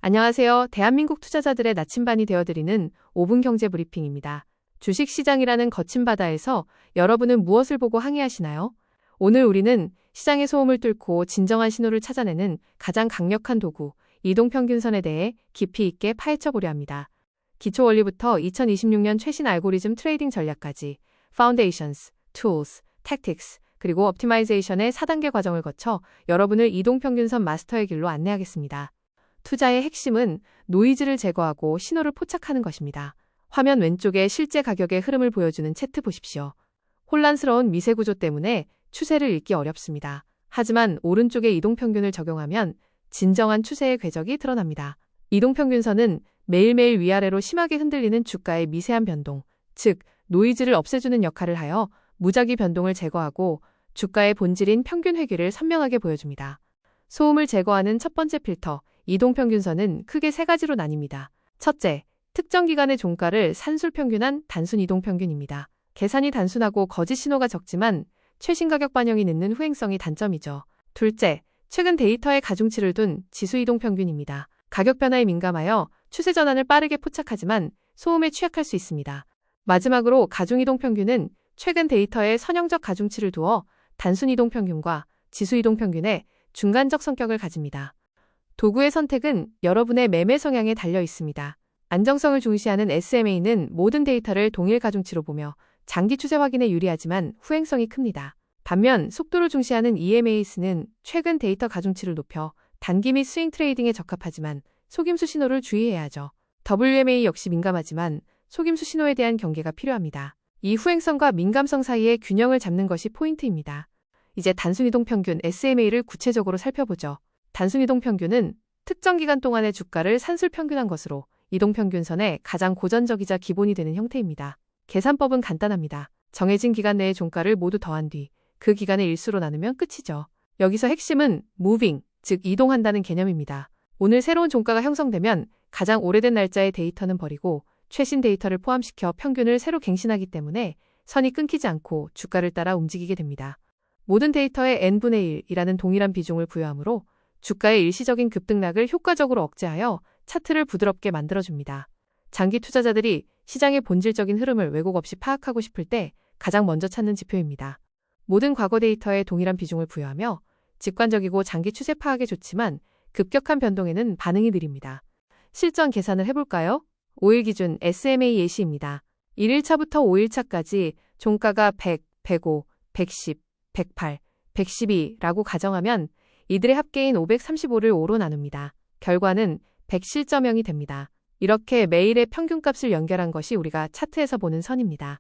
안녕하세요. 대한민국 투자자들의 나침반이 되어드리는 5분 경제 브리핑입니다. 주식시장이라는 거친 바다에서 여러분은 무엇을 보고 항해하시나요? 오늘 우리는 시장의 소음을 뚫고 진정한 신호를 찾아내는 가장 강력한 도구, 이동평균선에 대해 깊이 있게 파헤쳐 보려 합니다. 기초 원리부터 2026년 최신 알고리즘 트레이딩 전략까지 Foundations, Tools, Tactics, 그리고 Optimization의 4단계 과정을 거쳐 여러분을 이동평균선 마스터의 길로 안내하겠습니다. 투자의 핵심은 노이즈를 제거하고 신호를 포착하는 것입니다. 화면 왼쪽에 실제 가격의 흐름을 보여주는 차트 보십시오. 혼란스러운 미세 구조 때문에 추세를 읽기 어렵습니다. 하지만 오른쪽에 이동평균을 적용하면 진정한 추세의 궤적이 드러납니다. 이동평균선은 매일매일 위아래로 심하게 흔들리는 주가의 미세한 변동, 즉 노이즈를 없애주는 역할을 하여 무작위 변동을 제거하고 주가의 본질인 평균 회귀를 선명하게 보여줍니다. 소음을 제거하는 첫 번째 필터, 이동평균선은 크게 세 가지로 나뉩니다. 첫째, 특정 기간의 종가를 산술평균한 단순 이동평균입니다. 계산이 단순하고 거짓 신호가 적지만 최신 가격 반영이 늦는 후행성이 단점이죠. 둘째, 최근 데이터에 가중치를 둔 지수 이동평균입니다. 가격 변화에 민감하여 추세 전환을 빠르게 포착하지만 소음에 취약할 수 있습니다. 마지막으로 가중 이동평균은 최근 데이터에 선형적 가중치를 두어 단순 이동평균과 지수 이동평균의 중간적 성격을 가집니다. 도구의 선택은 여러분의 매매 성향에 달려 있습니다. 안정성을 중시하는 SMA는 모든 데이터를 동일 가중치로 보며 장기 추세 확인에 유리하지만 후행성이 큽니다. 반면 속도를 중시하는 EMAS는 최근 데이터 가중치를 높여 단기 및 스윙 트레이딩에 적합하지만 속임수 신호를 주의해야 하죠. WMA 역시 민감하지만 속임수 신호에 대한 경계가 필요합니다. 이 후행성과 민감성 사이의 균형을 잡는 것이 포인트입니다. 이제 단순 이동평균 SMA를 구체적으로 살펴보죠. 단순 이동평균은 특정 기간 동안의 주가를 산술평균한 것으로 이동평균선의 가장 고전적이자 기본이 되는 형태입니다. 계산법은 간단합니다. 정해진 기간 내의 종가를 모두 더한 뒤 그 기간의 일수로 나누면 끝이죠. 여기서 핵심은 무빙, 즉 이동한다는 개념입니다. 오늘 새로운 종가가 형성되면 가장 오래된 날짜의 데이터는 버리고 최신 데이터를 포함시켜 평균을 새로 갱신하기 때문에 선이 끊기지 않고 주가를 따라 움직이게 됩니다. 모든 데이터에 n분의 1이라는 동일한 비중을 부여하므로 주가의 일시적인 급등락을 효과적으로 억제하여 차트를 부드럽게 만들어줍니다. 장기 투자자들이 시장의 본질적인 흐름을 왜곡 없이 파악하고 싶을 때 가장 먼저 찾는 지표입니다. 모든 과거 데이터에 동일한 비중을 부여하며 직관적이고 장기 추세 파악에 좋지만 급격한 변동에는 반응이 느립니다. 실전 계산을 해볼까요? 5일 기준 SMA 예시입니다. 1일차부터 5일차까지 종가가 100, 105, 110, 108, 112라고 가정하면 이들의 합계인 535를 5로 나눕니다. 결과는 100실점형이 됩니다. 이렇게 매일의 평균값을 연결한 것이 우리가 차트에서 보는 선입니다.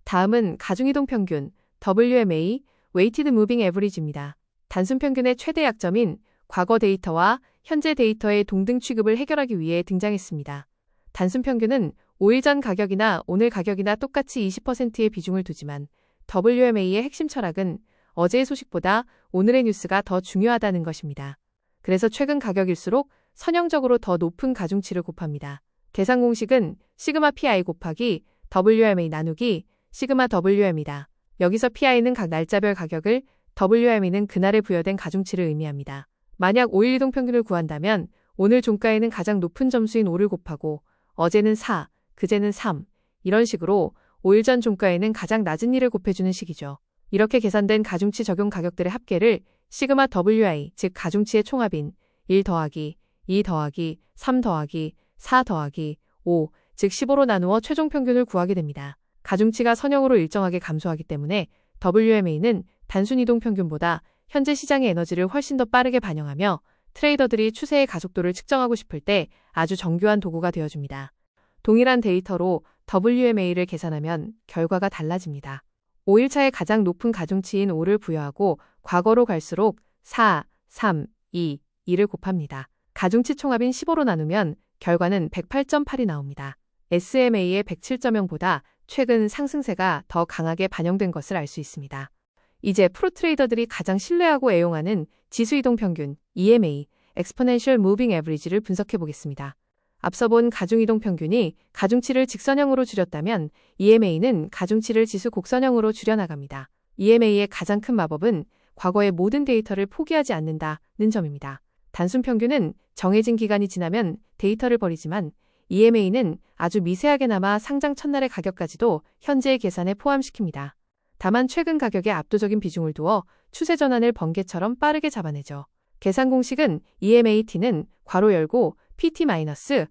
다음은 가중이동평균, WMA, Weighted Moving Average입니다. 단순 평균의 최대 약점인 과거 데이터와 현재 데이터의 동등 취급을 해결하기 위해 등장했습니다. 단순 평균은 5일 전 가격이나 오늘 가격이나 똑같이 20%의 비중을 두지만 WMA의 핵심 철학은 어제의 소식보다 오늘의 뉴스가 더 중요하다는 것입니다. 그래서 최근 가격일수록 선형적으로 더 높은 가중치를 곱합니다. 계산 공식은 시그마 PI 곱하기 WMA 나누기 시그마 WM이다. 여기서 PI는 각 날짜별 가격을, WMA는 그날에 부여된 가중치를 의미합니다. 만약 5일 이동평균을 구한다면 오늘 종가에는 가장 높은 점수인 5를 곱하고 어제는 4, 그제는 3 이런 식으로 5일 전 종가에는 가장 낮은 2를 곱해주는 식이죠. 이렇게 계산된 가중치 적용 가격들의 합계를 시그마 WI, 즉 가중치의 총합인 1 더하기 2 더하기 3 더하기 4 더하기 5, 즉 15로 나누어 최종 평균을 구하게 됩니다. 가중치가 선형으로 일정하게 감소하기 때문에 WMA는 단순 이동평균보다 현재 시장의 에너지를 훨씬 더 빠르게 반영하며 트레이더들이 추세의 가속도를 측정하고 싶을 때 아주 정교한 도구가 되어줍니다. 동일한 데이터로 WMA를 계산하면 결과가 달라집니다. 5일차에 가장 높은 가중치인 5를 부여하고 과거로 갈수록 4, 3, 2, 2를 곱합니다. 가중치 총합인 15로 나누면 결과는 108.8이 나옵니다. SMA의 107.0보다 최근 상승세가 더 강하게 반영된 것을 알 수 있습니다. 이제 프로 트레이더들이 가장 신뢰하고 애용하는 지수 이동평균, EMA, Exponential Moving Average를 분석해 보겠습니다. 앞서 본 가중이동평균이 가중치를 직선형으로 줄였다면 EMA는 가중치를 지수 곡선형으로 줄여나갑니다. EMA의 가장 큰 마법은 과거의 모든 데이터를 포기하지 않는다는 점입니다. 단순 평균은 정해진 기간이 지나면 데이터를 버리지만 EMA는 아주 미세하게 남아 상장 첫날의 가격까지도 현재의 계산에 포함시킵니다. 다만 최근 가격에 압도적인 비중을 두어 추세 전환을 번개처럼 빠르게 잡아내죠. 계산 공식은 EMAT는 괄호 열고 PT-EMAT-1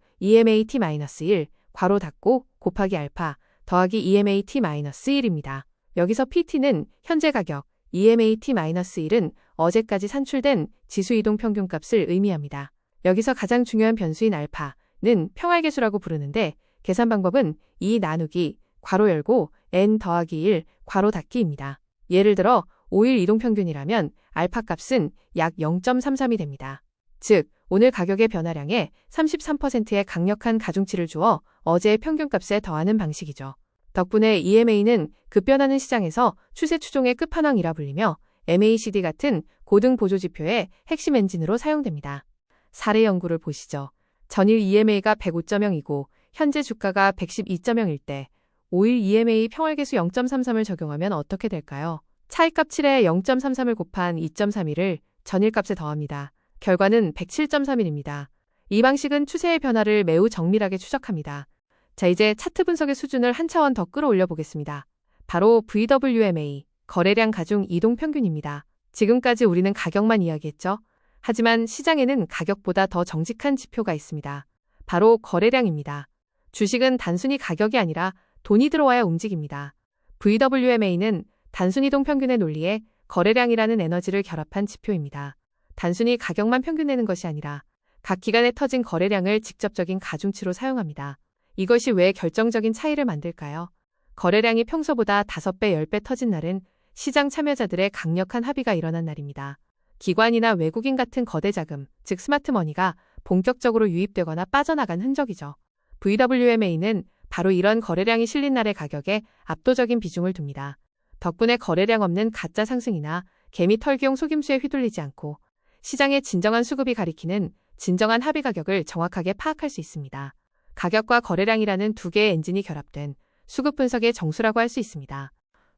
괄호 닫고 곱하기 알파 더하기 EMAT-1입니다. 여기서 PT는 현재 가격, EMAT-1은 어제까지 산출된 지수 이동 평균값을 의미합니다. 여기서 가장 중요한 변수인 알파는 평활계수라고 부르는데 계산 방법은 2 나누기 괄호 열고 n 더하기 1 괄호 닫기입니다. 예를 들어 5일 이동평균이라면 알파 값은 약 0.33이 됩니다. 즉 오늘 가격의 변화량에 33%의 강력한 가중치를 주어 어제의 평균값에 더하는 방식이죠. 덕분에 EMA는 급변하는 시장에서 추세 추종의 끝판왕이라 불리며 MACD 같은 고등 보조지표의 핵심 엔진으로 사용됩니다. 사례 연구를 보시죠. 전일 EMA가 105.0이고 현재 주가가 112.0일 때 5일 EMA 평활계수 0.33을 적용하면 어떻게 될까요? 차이값 7에 0.33을 곱한 2.31을 전일값에 더합니다. 결과는 107.31입니다. 이 방식은 추세의 변화를 매우 정밀하게 추적합니다. 자, 이제 차트 분석의 수준을 한 차원 더 끌어올려 보겠습니다. 바로 VWMA, 거래량 가중 이동평균입니다. 지금까지 우리는 가격만 이야기했죠. 하지만 시장에는 가격보다 더 정직한 지표가 있습니다. 바로 거래량입니다. 주식은 단순히 가격이 아니라 돈이 들어와야 움직입니다. VWMA는 단순 이동평균의 논리에 거래량이라는 에너지를 결합한 지표입니다. 단순히 가격만 평균내는 것이 아니라 각 기간에 터진 거래량을 직접적인 가중치로 사용합니다. 이것이 왜 결정적인 차이를 만들까요? 거래량이 평소보다 5배, 10배 터진 날은 시장 참여자들의 강력한 합의가 일어난 날입니다. 기관이나 외국인 같은 거대 자금, 즉 스마트머니가 본격적으로 유입되거나 빠져나간 흔적이죠. VWMA는 바로 이런 거래량이 실린 날의 가격에 압도적인 비중을 둡니다. 덕분에 거래량 없는 가짜 상승이나 개미 털기용 속임수에 휘둘리지 않고 시장의 진정한 수급이 가리키는 진정한 합의 가격을 정확하게 파악할 수 있습니다. 가격과 거래량이라는 두 개의 엔진이 결합된 수급 분석의 정수라고 할 수 있습니다.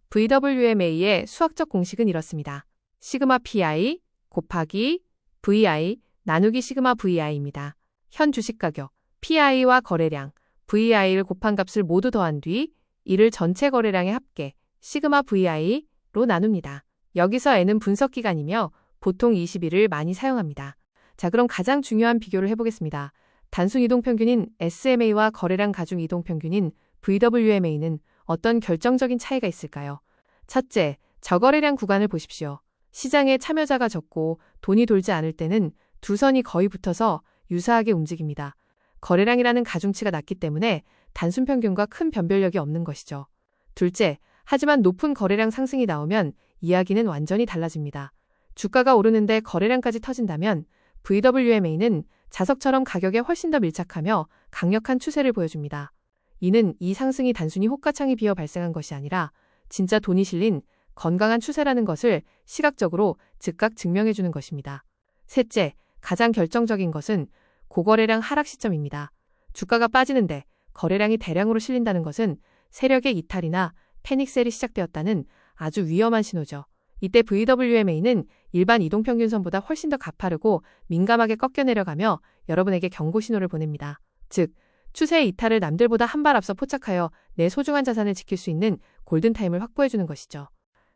VWMA의 수학적 공식은 이렇습니다. 시그마 PI 곱하기 VI 나누기 시그마 VI입니다. 현 주식 가격, PI와 거래량, VI를 곱한 값을 모두 더한 뒤 이를 전체 거래량의 합계, 시그마 VI로 나눕니다. 여기서 N은 분석 기간이며 보통 20일을 많이 사용합니다. 자, 그럼 가장 중요한 비교를 해보겠습니다. 단순 이동평균인 SMA와 거래량 가중 이동평균인 VWMA는 어떤 결정적인 차이가 있을까요? 첫째, 저거래량 구간을 보십시오. 시장에 참여자가 적고 돈이 돌지 않을 때는 두 선이 거의 붙어서 유사하게 움직입니다. 거래량이라는 가중치가 낮기 때문에 단순 평균과 큰 변별력이 없는 것이죠. 둘째, 하지만 높은 거래량 상승이 나오면 이야기는 완전히 달라집니다. 주가가 오르는데 거래량까지 터진다면 VWMA는 자석처럼 가격에 훨씬 더 밀착하며 강력한 추세를 보여줍니다. 이는 이 상승이 단순히 호가창이 비어 발생한 것이 아니라 진짜 돈이 실린 건강한 추세라는 것을 시각적으로 즉각 증명해주는 것입니다. 셋째, 가장 결정적인 것은 고거래량 하락 시점입니다. 주가가 빠지는데 거래량이 대량으로 실린다는 것은 세력의 이탈이나 패닉셀이 시작되었다는 아주 위험한 신호죠. 이때 VWMA는 일반 이동평균선보다 훨씬 더 가파르고 민감하게 꺾여 내려가며 여러분에게 경고 신호를 보냅니다. 즉, 추세의 이탈을 남들보다 한 발 앞서 포착하여 내 소중한 자산을 지킬 수 있는 골든타임을 확보해주는 것이죠.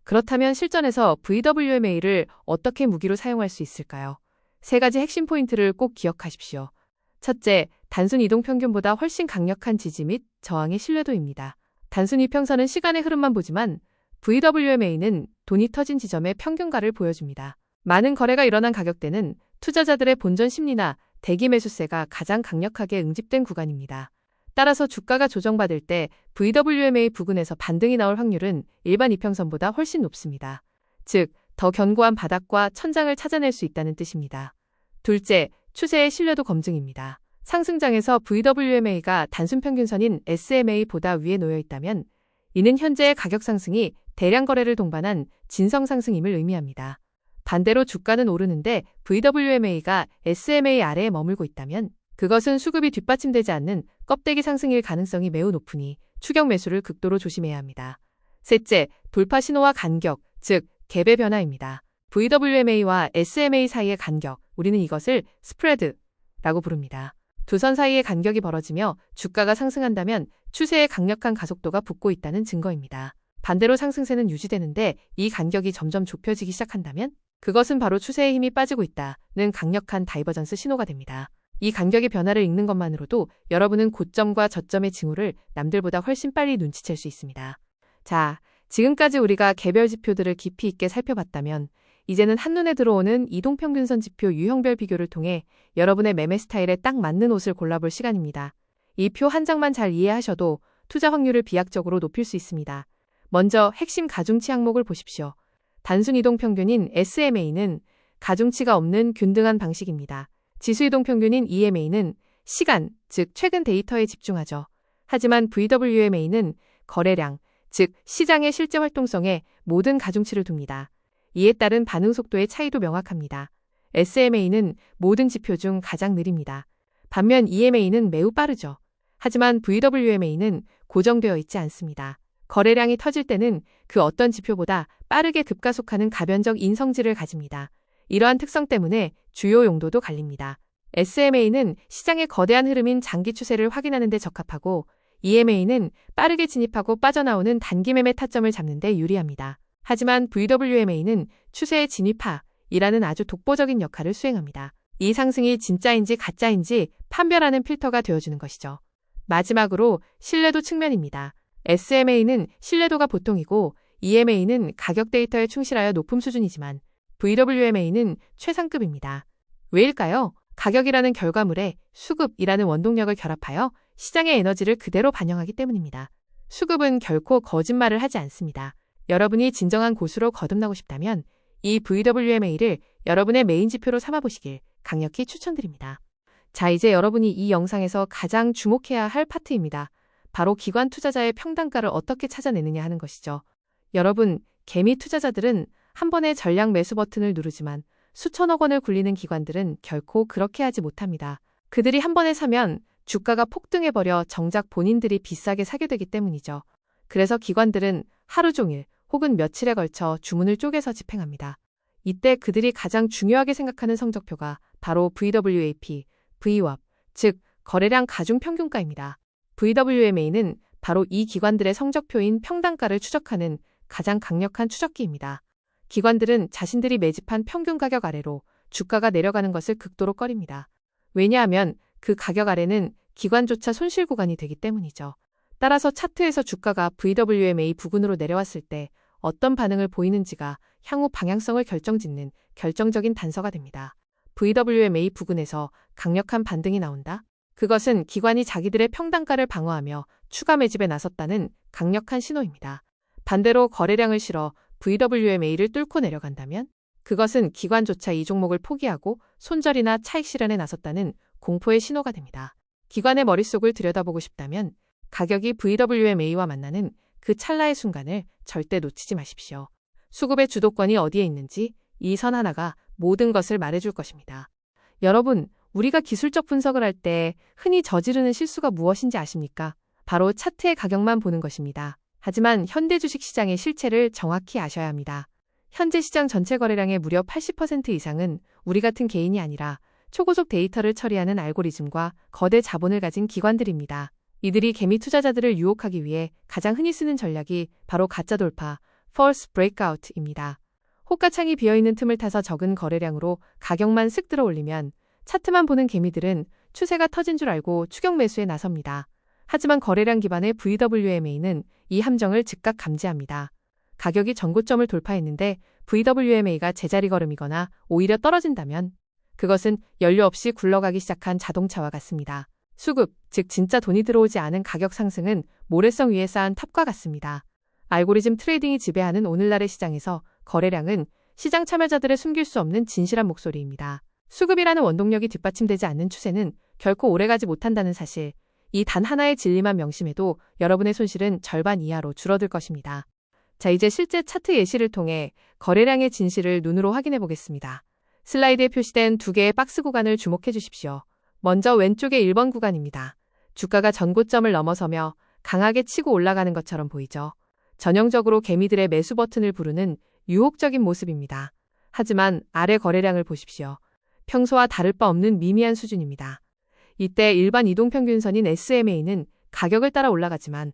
그렇다면 실전에서 VWMA를 어떻게 무기로 사용할 수 있을까요? 세 가지 핵심 포인트를 꼭 기억하십시오. 첫째, 단순 이동평균보다 훨씬 강력한 지지 및 저항의 신뢰도입니다. 단순 이평선은 시간의 흐름만 보지만 VWMA는 돈이 터진 지점의 평균가를 보여줍니다. 많은 거래가 일어난 가격대는 투자자들의 본전 심리나 대기 매수세가 가장 강력하게 응집된 구간입니다. 따라서 주가가 조정받을 때 VWMA 부근에서 반등이 나올 확률은 일반 이평선보다 훨씬 높습니다. 즉, 더 견고한 바닥과 천장을 찾아낼 수 있다는 뜻입니다. 둘째, 추세의 신뢰도 검증입니다. 상승장에서 VWMA가 단순 평균선인 SMA보다 위에 놓여 있다면 이는 현재의 가격 상승이 대량 거래를 동반한 진성 상승임을 의미합니다. 반대로 주가는 오르는데 VWMA가 SMA 아래에 머물고 있다면 그것은 수급이 뒷받침되지 않는 껍데기 상승일 가능성이 매우 높으니 추격 매수를 극도로 조심해야 합니다. 셋째, 돌파 신호와 간격, 즉 갭의 변화입니다. VWMA와 SMA 사이의 간격, 우리는 이것을 스프레드라고 부릅니다. 두 선 사이의 간격이 벌어지며 주가가 상승한다면 추세의 강력한 가속도가 붙고 있다는 증거입니다. 반대로 상승세는 유지되는데 이 간격이 점점 좁혀지기 시작한다면 그것은 바로 추세의 힘이 빠지고 있다는 강력한 다이버전스 신호가 됩니다. 이 간격의 변화를 읽는 것만으로도 여러분은 고점과 저점의 징후를 남들보다 훨씬 빨리 눈치챌 수 있습니다. 자, 지금까지 우리가 개별 지표들을 깊이 있게 살펴봤다면 이제는 한눈에 들어오는 이동평균선 지표 유형별 비교를 통해 여러분의 매매 스타일에 딱 맞는 옷을 골라볼 시간입니다. 이 표 한 장만 잘 이해하셔도 투자 확률을 비약적으로 높일 수 있습니다. 먼저 핵심 가중치 항목을 보십시오. 단순 이동평균인 SMA는 가중치가 없는 균등한 방식입니다. 지수 이동평균인 EMA는 시간, 즉 최근 데이터에 집중하죠. 하지만 VWMA는 거래량, 즉 시장의 실제 활동성에 모든 가중치를 둡니다. 이에 따른 반응 속도의 차이도 명확합니다. SMA는 모든 지표 중 가장 느립니다. 반면 EMA는 매우 빠르죠. 하지만 VWMA는 고정되어 있지 않습니다. 거래량이 터질 때는 그 어떤 지표보다 빠르게 급가속하는 가변적 인성질을 가집니다. 이러한 특성 때문에 주요 용도도 갈립니다. SMA는 시장의 거대한 흐름인 장기 추세를 확인하는 데 적합하고 EMA는 빠르게 진입하고 빠져나오는 단기 매매 타점을 잡는 데 유리합니다. 하지만 VWMA는 추세의 진입하이라는 아주 독보적인 역할을 수행합니다. 이 상승이 진짜인지 가짜인지 판별하는 필터가 되어주는 것이죠. 마지막으로 신뢰도 측면입니다. SMA는 신뢰도가 보통이고 EMA는 가격 데이터에 충실하여 높음 수준이지만 VWMA는 최상급입니다. 왜일까요? 가격이라는 결과물에 수급이라는 원동력을 결합하여 시장의 에너지를 그대로 반영하기 때문입니다. 수급은 결코 거짓말을 하지 않습니다. 여러분이 진정한 고수로 거듭나고 싶다면 이 VWMA를 여러분의 메인 지표로 삼아보시길 강력히 추천드립니다. 자, 이제 여러분이 이 영상에서 가장 주목해야 할 파트입니다. 바로 기관 투자자의 평단가를 어떻게 찾아내느냐 하는 것이죠. 여러분, 개미 투자자들은 한 번에 전량 매수 버튼을 누르지만 수천억 원을 굴리는 기관들은 결코 그렇게 하지 못합니다. 그들이 한 번에 사면 주가가 폭등해버려 정작 본인들이 비싸게 사게 되기 때문이죠. 그래서 기관들은 하루 종일 혹은 며칠에 걸쳐 주문을 쪼개서 집행합니다. 이때 그들이 가장 중요하게 생각하는 성적표가 바로 VWAP, VWAP, 즉 거래량 가중평균가입니다. VWMA는 바로 이 기관들의 성적표인 평단가를 추적하는 가장 강력한 추적기입니다. 기관들은 자신들이 매집한 평균 가격 아래로 주가가 내려가는 것을 극도로 꺼립니다. 왜냐하면 그 가격 아래는 기관조차 손실 구간이 되기 때문이죠. 따라서 차트에서 주가가 VWMA 부근으로 내려왔을 때 어떤 반응을 보이는지가 향후 방향성을 결정짓는 결정적인 단서가 됩니다. VWMA 부근에서 강력한 반등이 나온다? 그것은 기관이 자기들의 평단가를 방어하며 추가 매집에 나섰다는 강력한 신호입니다. 반대로 거래량을 실어 VWMA를 뚫고 내려간다면 그것은 기관조차 이 종목을 포기하고 손절이나 차익 실현에 나섰다는 공포의 신호가 됩니다. 기관의 머릿속을 들여다보고 싶다면 가격이 VWMA와 만나는 그 찰나의 순간을 절대 놓치지 마십시오. 수급의 주도권이 어디에 있는지 이 선 하나가 모든 것을 말해줄 것입니다. 여러분, 우리가 기술적 분석을 할 때 흔히 저지르는 실수가 무엇인지 아십니까? 바로 차트의 가격만 보는 것입니다. 하지만 현대 주식시장의 실체를 정확히 아셔야 합니다. 현재 시장 전체 거래량의 무려 80% 이상은 우리 같은 개인이 아니라 초고속 데이터를 처리하는 알고리즘과 거대 자본을 가진 기관들입니다. 이들이 개미 투자자들을 유혹하기 위해 가장 흔히 쓰는 전략이 바로 가짜 돌파, false breakout입니다. 호가창이 비어있는 틈을 타서 적은 거래량으로 가격만 쓱 들어올리면 차트만 보는 개미들은 추세가 터진 줄 알고 추격 매수에 나섭니다. 하지만 거래량 기반의 VWMA는 이 함정을 즉각 감지합니다. 가격이 전고점을 돌파했는데 VWMA가 제자리 걸음이거나 오히려 떨어진다면 그것은 연료 없이 굴러가기 시작한 자동차와 같습니다. 수급, 즉 진짜 돈이 들어오지 않은 가격 상승은 모래성 위에 쌓은 탑과 같습니다. 알고리즘 트레이딩이 지배하는 오늘날의 시장에서 거래량은 시장 참여자들의 숨길 수 없는 진실한 목소리입니다. 수급이라는 원동력이 뒷받침되지 않는 추세는 결코 오래가지 못한다는 사실, 이 단 하나의 진리만 명심해도 여러분의 손실은 절반 이하로 줄어들 것입니다. 자, 이제 실제 차트 예시를 통해 거래량의 진실을 눈으로 확인해 보겠습니다. 슬라이드에 표시된 두 개의 박스 구간을 주목해 주십시오. 먼저 왼쪽의 1번 구간입니다. 주가가 전고점을 넘어서며 강하게 치고 올라가는 것처럼 보이죠. 전형적으로 개미들의 매수 버튼을 부르는 유혹적인 모습입니다. 하지만 아래 거래량을 보십시오. 평소와 다를 바 없는 미미한 수준입니다. 이때 일반 이동평균선인 SMA는 가격을 따라 올라가지만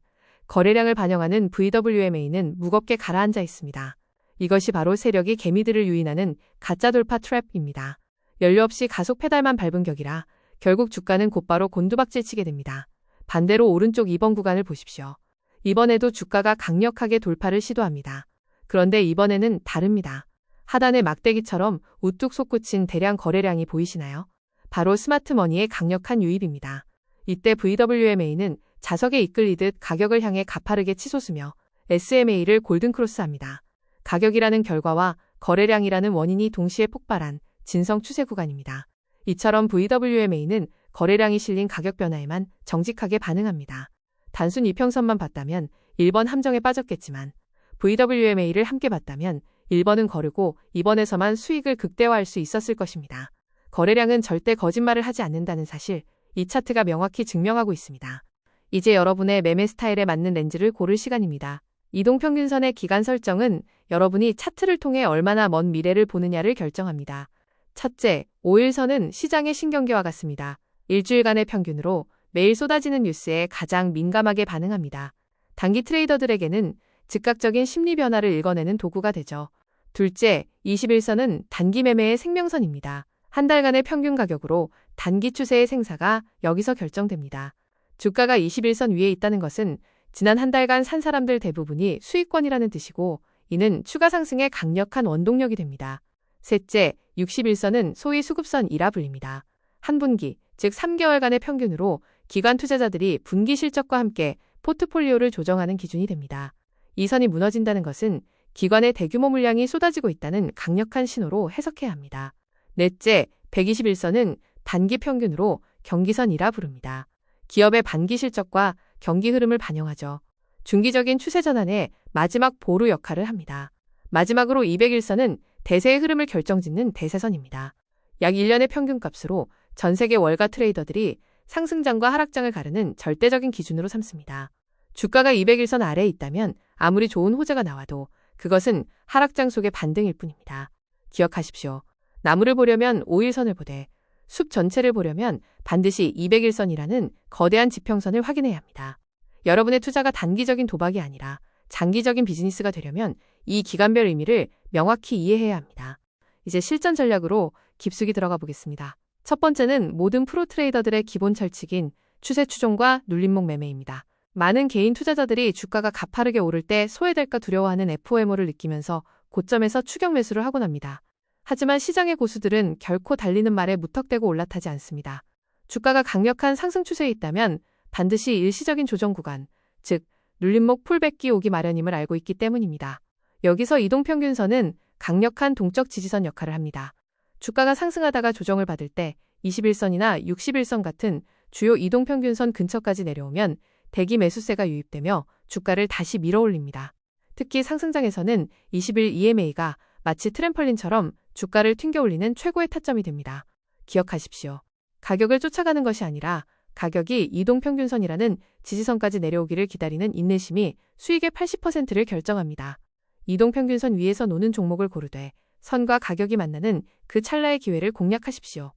거래량을 반영하는 VWMA는 무겁게 가라앉아 있습니다. 이것이 바로 세력이 개미들을 유인하는 가짜 돌파 트랩입니다. 연료 없이 가속 페달만 밟은 격이라 결국 주가는 곧바로 곤두박질 치게 됩니다. 반대로 오른쪽 2번 구간을 보십시오. 이번에도 주가가 강력하게 돌파를 시도합니다. 그런데 이번에는 다릅니다. 하단의 막대기처럼 우뚝 솟구친 대량 거래량이 보이시나요? 바로 스마트머니의 강력한 유입입니다. 이때 VWMA는 자석에 이끌리듯 가격을 향해 가파르게 치솟으며 SMA를 골든크로스합니다. 가격이라는 결과와 거래량이라는 원인이 동시에 폭발한 진성 추세 구간입니다. 이처럼 VWMA는 거래량이 실린 가격 변화에만 정직하게 반응합니다. 단순 이평선만 봤다면 1번 함정에 빠졌겠지만 VWMA를 함께 봤다면 1번은 거르고 2번에서만 수익을 극대화할 수 있었을 것입니다. 거래량은 절대 거짓말을 하지 않는다는 사실, 이 차트가 명확히 증명하고 있습니다. 이제 여러분의 매매 스타일에 맞는 렌즈를 고를 시간입니다. 이동평균선의 기간 설정은 여러분이 차트를 통해 얼마나 먼 미래를 보느냐를 결정합니다. 첫째, 5일선은 시장의 신경계와 같습니다. 일주일간의 평균으로 매일 쏟아지는 뉴스에 가장 민감하게 반응합니다. 단기 트레이더들에게는 즉각적인 심리 변화를 읽어내는 도구가 되죠. 둘째, 21선은 단기 매매의 생명선입니다. 한 달간의 평균 가격으로 단기 추세의 생사가 여기서 결정됩니다. 주가가 21선 위에 있다는 것은 지난 한 달간 산 사람들 대부분이 수익권이라는 뜻이고, 이는 추가 상승의 강력한 원동력이 됩니다. 셋째, 61선은 소위 수급선이라 불립니다. 한 분기, 즉 3개월간의 평균으로 기관 투자자들이 분기 실적과 함께 포트폴리오를 조정하는 기준이 됩니다. 이 선이 무너진다는 것은 기관의 대규모 물량이 쏟아지고 있다는 강력한 신호로 해석해야 합니다. 넷째, 121선은 단기 평균으로 경기선이라 부릅니다. 기업의 반기 실적과 경기 흐름을 반영하죠. 중기적인 추세 전환의 마지막 보루 역할을 합니다. 마지막으로 201선은 대세의 흐름을 결정짓는 대세선입니다. 약 1년의 평균값으로 전 세계 월가 트레이더들이 상승장과 하락장을 가르는 절대적인 기준으로 삼습니다. 주가가 201선 아래에 있다면 아무리 좋은 호재가 나와도 그것은 하락장 속의 반등일 뿐입니다. 기억하십시오. 나무를 보려면 5일선을 보되 숲 전체를 보려면 반드시 201선이라는 거대한 지평선을 확인해야 합니다. 여러분의 투자가 단기적인 도박이 아니라 장기적인 비즈니스가 되려면 이 기간별 의미를 명확히 이해해야 합니다. 이제 실전 전략으로 깊숙이 들어가 보겠습니다. 첫 번째는 모든 프로 트레이더들의 기본 철칙인 추세 추종과 눌림목 매매입니다. 많은 개인 투자자들이 주가가 가파르게 오를 때 소외될까 두려워하는 FOMO를 느끼면서 고점에서 추격 매수를 하곤 합니다. 하지만 시장의 고수들은 결코 달리는 말에 무턱대고 올라타지 않습니다. 주가가 강력한 상승 추세에 있다면 반드시 일시적인 조정 구간, 즉 눌림목 풀백기 오기 마련임을 알고 있기 때문입니다. 여기서 이동평균선은 강력한 동적 지지선 역할을 합니다. 주가가 상승하다가 조정을 받을 때 21선이나 61선 같은 주요 이동평균선 근처까지 내려오면 대기 매수세가 유입되며 주가를 다시 밀어올립니다. 특히 상승장에서는 20일 EMA가 마치 트램펄린처럼 주가를 튕겨올리는 최고의 타점이 됩니다. 기억하십시오. 가격을 쫓아가는 것이 아니라 가격이 이동평균선이라는 지지선까지 내려오기를 기다리는 인내심이 수익의 80%를 결정합니다. 이동평균선 위에서 노는 종목을 고르되 선과 가격이 만나는 그 찰나의 기회를 공략하십시오.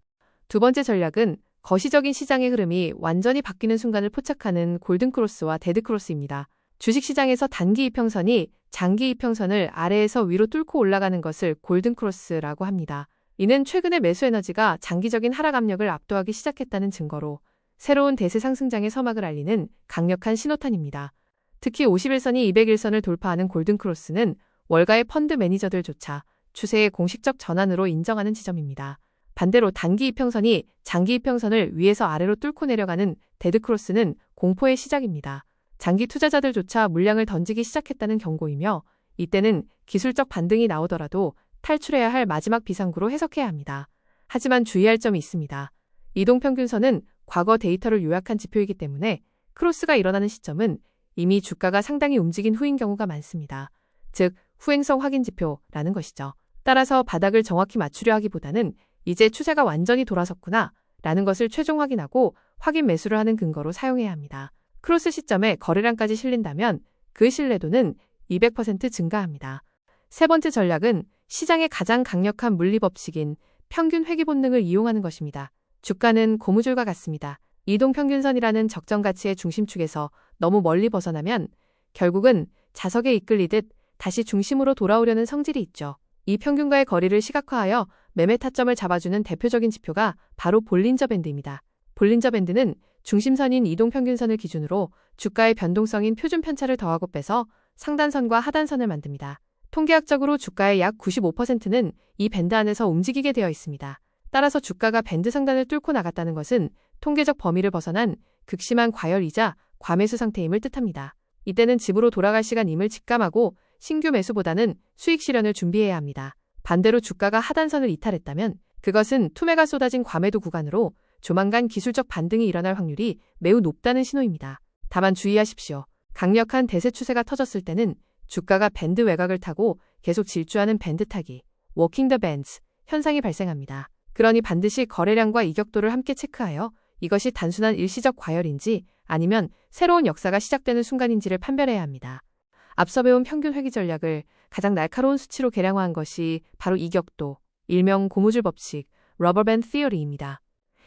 두 번째 전략은 거시적인 시장의 흐름이 완전히 바뀌는 순간을 포착하는 골든크로스와 데드크로스입니다. 주식시장에서 단기 이평선이 장기 이평선을 아래에서 위로 뚫고 올라가는 것을 골든크로스라고 합니다. 이는 최근의 매수 에너지가 장기적인 하락 압력을 압도하기 시작했다는 증거로 새로운 대세 상승장의 서막을 알리는 강력한 신호탄입니다. 특히 51선이 201선을 돌파하는 골든크로스는 월가의 펀드 매니저들조차 추세의 공식적 전환으로 인정하는 지점입니다. 반대로 단기 이평선이 장기 이평선을 위에서 아래로 뚫고 내려가는 데드크로스는 공포의 시작입니다. 장기 투자자들조차 물량을 던지기 시작했다는 경고이며 이때는 기술적 반등이 나오더라도 탈출해야 할 마지막 비상구로 해석해야 합니다. 하지만 주의할 점이 있습니다. 이동평균선은 과거 데이터를 요약한 지표이기 때문에 크로스가 일어나는 시점은 이미 주가가 상당히 움직인 후인 경우가 많습니다. 즉, 후행성 확인 지표라는 것이죠. 따라서 바닥을 정확히 맞추려 하기보다는 이제 추세가 완전히 돌아섰구나 라는 것을 최종 확인하고 확인 매수를 하는 근거로 사용해야 합니다. 크로스 시점에 거래량까지 실린다면 그 신뢰도는 200% 증가합니다. 세 번째 전략은 시장의 가장 강력한 물리법칙인 평균 회귀 본능을 이용하는 것입니다. 주가는 고무줄과 같습니다. 이동평균선이라는 적정 가치의 중심축에서 너무 멀리 벗어나면 결국은 자석에 이끌리듯 다시 중심으로 돌아오려는 성질이 있죠. 이 평균과의 거리를 시각화하여 매매 타점을 잡아주는 대표적인 지표가 바로 볼린저 밴드입니다. 볼린저 밴드는 중심선인 이동평균선을 기준으로 주가의 변동성인 표준 편차를 더하고 빼서 상단선과 하단선을 만듭니다. 통계학적으로 주가의 약 95%는 이 밴드 안에서 움직이게 되어 있습니다. 따라서 주가가 밴드 상단을 뚫고 나갔다는 것은 통계적 범위를 벗어난 극심한 과열이자 과매수 상태임을 뜻합니다. 이때는 집으로 돌아갈 시간임을 직감하고 신규 매수보다는 수익 실현을 준비해야 합니다. 반대로 주가가 하단선을 이탈했다면 그것은 투매가 쏟아진 과매도 구간으로 조만간 기술적 반등이 일어날 확률이 매우 높다는 신호입니다. 다만 주의하십시오. 강력한 대세 추세가 터졌을 때는 주가가 밴드 외곽을 타고 계속 질주하는 밴드 타기, 워킹 더 밴드 현상이 발생합니다. 그러니 반드시 거래량과 이격도를 함께 체크하여 이것이 단순한 일시적 과열인지 아니면 새로운 역사가 시작되는 순간인지를 판별해야 합니다. 앞서 배운 평균 회귀 전략을 가장 날카로운 수치로 계량화한 것이 바로 이격도, 일명 고무줄 법칙, 러버밴드 티어리입니다.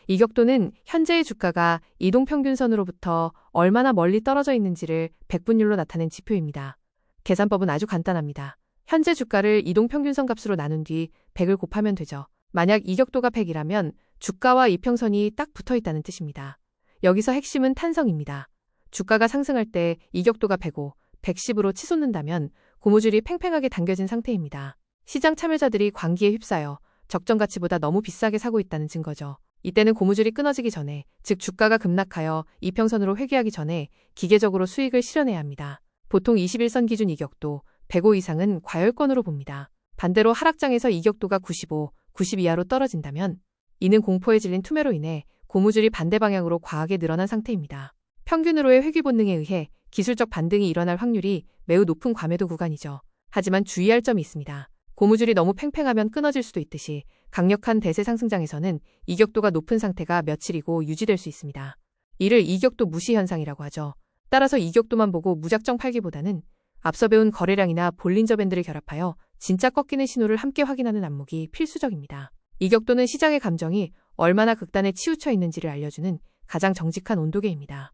이격도는 현재의 주가가 이동평균선으로부터 얼마나 멀리 떨어져 있는지를 백분율로 나타낸 지표입니다. 계산법은 아주 간단합니다. 현재 주가를 이동평균선 값으로 나눈 뒤 100을 곱하면 되죠. 만약 이격도가 100이라면 주가와 이평선이 딱 붙어 있다는 뜻입니다. 여기서 핵심은 탄성입니다. 주가가 상승할 때 이격도가 105, 110으로 치솟는다면 고무줄이 팽팽하게 당겨진 상태입니다. 시장 참여자들이 광기에 휩싸여 적정 가치보다 너무 비싸게 사고 있다는 증거죠. 이때는 고무줄이 끊어지기 전에, 즉 주가가 급락하여 이평선으로 회귀하기 전에 기계적으로 수익을 실현해야 합니다. 보통 21선 기준 이격도 105 이상은 과열권으로 봅니다. 반대로 하락장에서 이격도가 95, 90 이하로 떨어진다면 이는 공포에 질린 투매로 인해 고무줄이 반대 방향으로 과하게 늘어난 상태입니다. 평균으로의 회귀 본능에 의해 기술적 반등이 일어날 확률이 매우 높은 과매도 구간이죠. 하지만 주의할 점이 있습니다. 고무줄이 너무 팽팽하면 끊어질 수도 있듯이 강력한 대세 상승장에서는 이격도가 높은 상태가 며칠이고 유지될 수 있습니다. 이를 이격도 무시 현상이라고 하죠. 따라서 이격도만 보고 무작정 팔기보다는 앞서 배운 거래량이나 볼린저 밴드를 결합하여 진짜 꺾이는 신호를 함께 확인하는 안목이 필수적입니다. 이격도는 시장의 감정이 얼마나 극단에 치우쳐 있는지를 알려주는 가장 정직한 온도계입니다.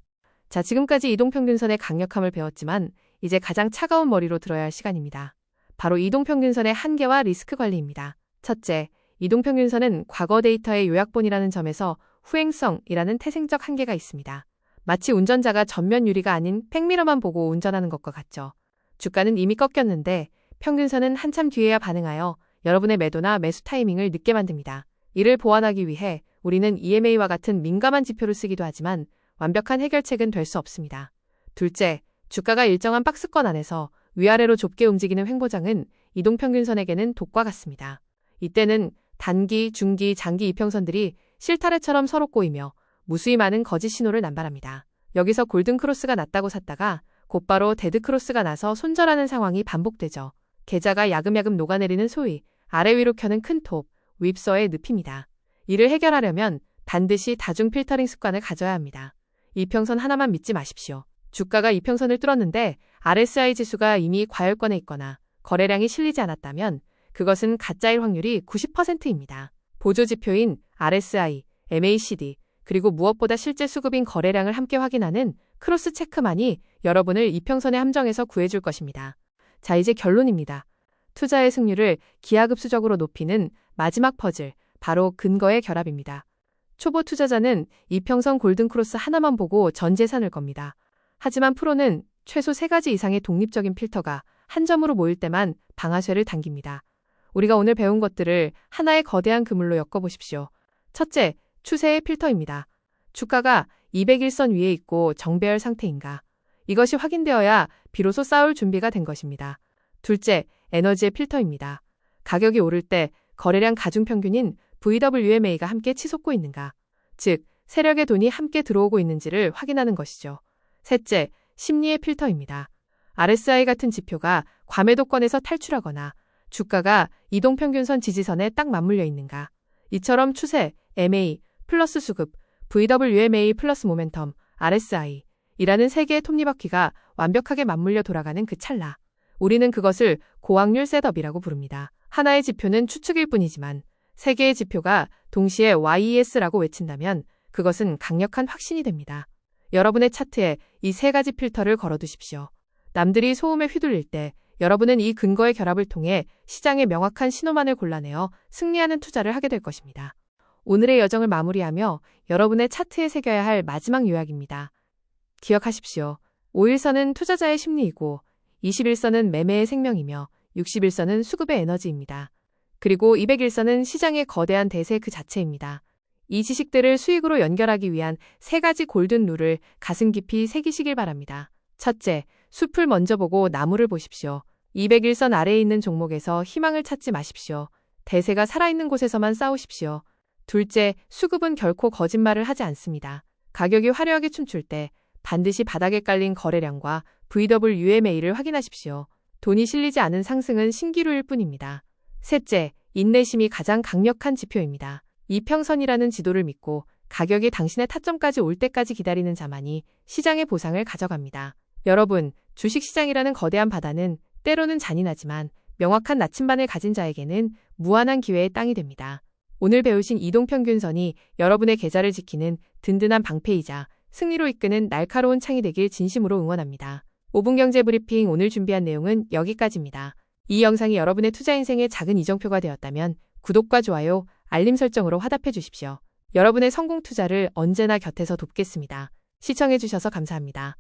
자, 지금까지 이동평균선의 강력함을 배웠지만 이제 가장 차가운 머리로 들어야 할 시간입니다. 바로 이동평균선의 한계와 리스크 관리입니다. 첫째, 이동평균선은 과거 데이터의 요약본이라는 점에서 후행성이라는 태생적 한계가 있습니다. 마치 운전자가 전면 유리가 아닌 백미러만 보고 운전하는 것과 같죠. 주가는 이미 꺾였는데 평균선은 한참 뒤에야 반응하여 여러분의 매도나 매수 타이밍을 늦게 만듭니다. 이를 보완하기 위해 우리는 EMA와 같은 민감한 지표를 쓰기도 하지만 완벽한 해결책은 될 수 없습니다. 둘째, 주가가 일정한 박스권 안에서 위아래로 좁게 움직이는 횡보장은 이동평균선에게는 독과 같습니다. 이때는 단기, 중기, 장기 이평선들이 실타래처럼 서로 꼬이며 무수히 많은 거짓 신호를 남발합니다. 여기서 골든 크로스가 났다고 샀다가 곧바로 데드 크로스가 나서 손절하는 상황이 반복되죠. 계좌가 야금야금 녹아내리는 소위 아래 위로 켜는 큰 톱, 윕서의 늪입니다. 이를 해결하려면 반드시 다중 필터링 습관을 가져야 합니다. 이평선 하나만 믿지 마십시오. 주가가 이평선을 뚫었는데 RSI 지수가 이미 과열권에 있거나 거래량이 실리지 않았다면 그것은 가짜일 확률이 90%입니다. 보조지표인 RSI, MACD, 그리고 무엇보다 실제 수급인 거래량을 함께 확인하는 크로스 체크만이 여러분을 이평선의 함정에서 구해줄 것입니다. 자, 이제 결론입니다. 투자의 승률을 기하급수적으로 높이는 마지막 퍼즐, 바로 근거의 결합입니다. 초보 투자자는 이평선 골든크로스 하나만 보고 전 재산을 겁니다. 하지만 프로는 최소 3가지 이상의 독립적인 필터가 한 점으로 모일 때만 방아쇠를 당깁니다. 우리가 오늘 배운 것들을 하나의 거대한 그물로 엮어보십시오. 첫째, 추세의 필터입니다. 주가가 201선 위에 있고 정배열 상태인가? 이것이 확인되어야 비로소 싸울 준비가 된 것입니다. 둘째, 에너지의 필터입니다. 가격이 오를 때 거래량 가중평균인 VWMA가 함께 치솟고 있는가? 즉, 세력의 돈이 함께 들어오고 있는지를 확인하는 것이죠. 셋째, 심리의 필터입니다. RSI 같은 지표가 과매도권에서 탈출하거나 주가가 이동평균선 지지선에 딱 맞물려 있는가? 이처럼 추세, MA, 플러스 수급, VWMA 플러스 모멘텀, RSI 이라는 세 개의 톱니바퀴가 완벽하게 맞물려 돌아가는 그 찰나. 우리는 그것을 고확률 셋업이라고 부릅니다. 하나의 지표는 추측일 뿐이지만 세 개의 지표가 동시에 YES라고 외친다면 그것은 강력한 확신이 됩니다. 여러분의 차트에 이 세 가지 필터를 걸어두십시오. 남들이 소음에 휘둘릴 때 여러분은 이 근거의 결합을 통해 시장의 명확한 신호만을 골라내어 승리하는 투자를 하게 될 것입니다. 오늘의 여정을 마무리하며 여러분의 차트에 새겨야 할 마지막 요약입니다. 기억하십시오. 5일선은 투자자의 심리이고 21선은 매매의 생명이며 61선은 수급의 에너지입니다. 그리고 201선은 시장의 거대한 대세 그 자체입니다. 이 지식들을 수익으로 연결하기 위한 세 가지 골든 룰을 가슴 깊이 새기시길 바랍니다. 첫째, 숲을 먼저 보고 나무를 보십시오. 201선 아래에 있는 종목에서 희망을 찾지 마십시오. 대세가 살아있는 곳에서만 싸우십시오. 둘째, 수급은 결코 거짓말을 하지 않습니다. 가격이 화려하게 춤출 때 반드시 바닥에 깔린 거래량과 VW의 매일을 확인하십시오. 돈이 실리지 않은 상승은 신기루일 뿐입니다. 셋째, 인내심이 가장 강력한 지표입니다. 이평선이라는 지도를 믿고 가격이 당신의 타점까지 올 때까지 기다리는 자만이 시장의 보상을 가져갑니다. 여러분, 주식시장이라는 거대한 바다는 때로는 잔인하지만 명확한 나침반을 가진 자에게는 무한한 기회의 땅이 됩니다. 오늘 배우신 이동평균선이 여러분의 계좌를 지키는 든든한 방패이자 승리로 이끄는 날카로운 창이 되길 진심으로 응원합니다. 5분 경제 브리핑 오늘 준비한 내용은 여기까지입니다. 이 영상이 여러분의 투자 인생의 작은 이정표가 되었다면 구독과 좋아요, 알림 설정으로 화답해 주십시오. 여러분의 성공 투자를 언제나 곁에서 돕겠습니다. 시청해 주셔서 감사합니다.